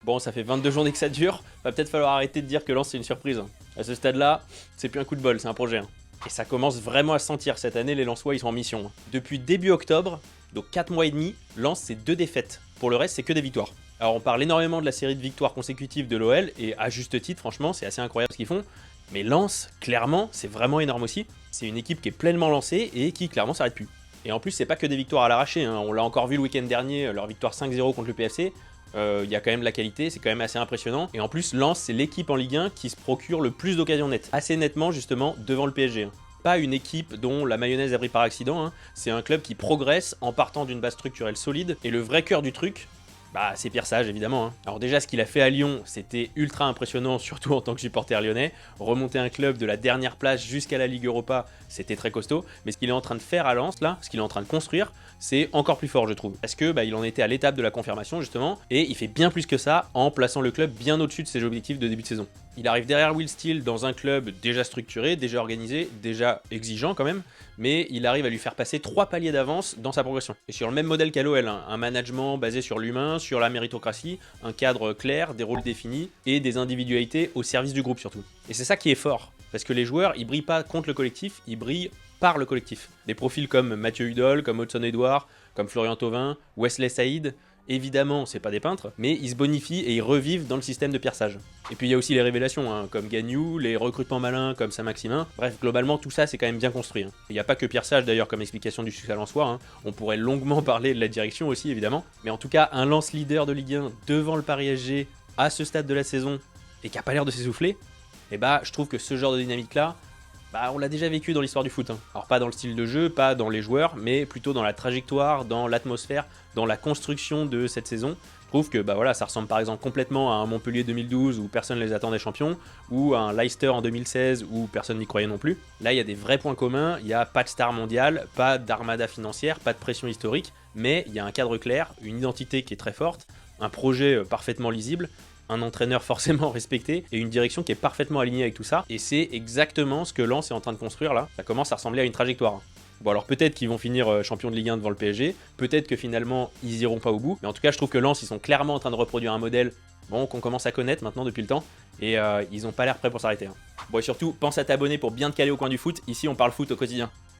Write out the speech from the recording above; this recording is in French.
Bon, ça fait 22 journées que ça dure, va peut-être falloir arrêter de dire que Lens c'est une surprise. À ce stade-là, c'est plus un coup de bol, c'est un projet. Et ça commence vraiment à se sentir cette année, les Lensois ils sont en mission. Depuis début octobre, donc 4 mois et demi, Lens c'est 2 défaites. Pour le reste, c'est que des victoires. Alors on parle énormément de la série de victoires consécutives de l'OL, et à juste titre, franchement, c'est assez incroyable ce qu'ils font. Mais Lens, clairement, c'est vraiment énorme aussi. C'est une équipe qui est pleinement lancée et qui clairement s'arrête plus. Et en plus, c'est pas que des victoires à l'arraché, hein. On l'a encore vu le week-end dernier, leur victoire 5-0 contre le PFC. Il y a quand même de la qualité, c'est quand même assez impressionnant. Et en plus, Lens, c'est l'équipe en Ligue 1 qui se procure le plus d'occasions nettes. Assez nettement, justement, devant le PSG. Pas une équipe dont la mayonnaise a pris par accident, hein. C'est un club qui progresse en partant d'une base structurelle solide. Et le vrai cœur du truc, bah c'est Pierre Sage évidemment, hein. Alors déjà ce qu'il a fait à Lyon, c'était ultra impressionnant, surtout en tant que supporter lyonnais. Remonter un club de la dernière place jusqu'à la Ligue Europa, c'était très costaud. Mais ce qu'il est en train de faire à Lens, là, ce qu'il est en train de construire, c'est encore plus fort je trouve. Parce que il en était à l'étape de la confirmation justement, et il fait bien plus que ça en plaçant le club bien au-dessus de ses objectifs de début de saison. Il arrive derrière Will Steele dans un club déjà structuré, déjà organisé, déjà exigeant quand même, mais il arrive à lui faire passer 3 paliers d'avance dans sa progression. Et sur le même modèle qu'à l'OL, hein, un management basé sur l'humain, sur la méritocratie, un cadre clair, des rôles définis et des individualités au service du groupe surtout. Et c'est ça qui est fort, parce que les joueurs, ils brillent pas contre le collectif, ils brillent par le collectif. Des profils comme Mathieu Hudol, comme Hudson Edouard, comme Florian Thauvin, Wesley Saïd, évidemment, c'est pas des peintres, mais ils se bonifient et ils revivent dans le système de Pierre Sage. Et puis il y a aussi les révélations, hein, comme Gagnou, les recrutements malins comme Saint-Maximin. Bref, globalement, tout ça, c'est quand même bien construit. Hein. Il n'y a pas que Pierre Sage d'ailleurs comme explication du succès lensois. Hein. On pourrait longuement parler de la direction aussi, évidemment. Mais en tout cas, un Lens leader de Ligue 1 devant le Paris SG à ce stade de la saison et qui a pas l'air de s'essouffler, et je trouve que ce genre de dynamique-là, on l'a déjà vécu dans l'histoire du foot. Hein. Alors pas dans le style de jeu, pas dans les joueurs, mais plutôt dans la trajectoire, dans l'atmosphère, dans la construction de cette saison. Je trouve que ça ressemble par exemple complètement à un Montpellier 2012 où personne ne les attendait champions, ou à un Leicester en 2016 où personne n'y croyait non plus. Là, il y a des vrais points communs, il n'y a pas de star mondiale, pas d'armada financière, pas de pression historique, mais il y a un cadre clair, une identité qui est très forte, un projet parfaitement lisible, un entraîneur forcément respecté et une direction qui est parfaitement alignée avec tout ça. Et c'est exactement ce que Lens est en train de construire là. Ça commence à ressembler à une trajectoire. Bon alors peut-être qu'ils vont finir champion de Ligue 1 devant le PSG, peut-être que finalement ils iront pas au bout, mais en tout cas je trouve que Lens ils sont clairement en train de reproduire un modèle qu'on commence à connaître maintenant depuis le temps, et ils ont pas l'air prêts pour s'arrêter. Hein. Bon et surtout pense à t'abonner pour bien te caler au coin du foot, ici on parle foot au quotidien.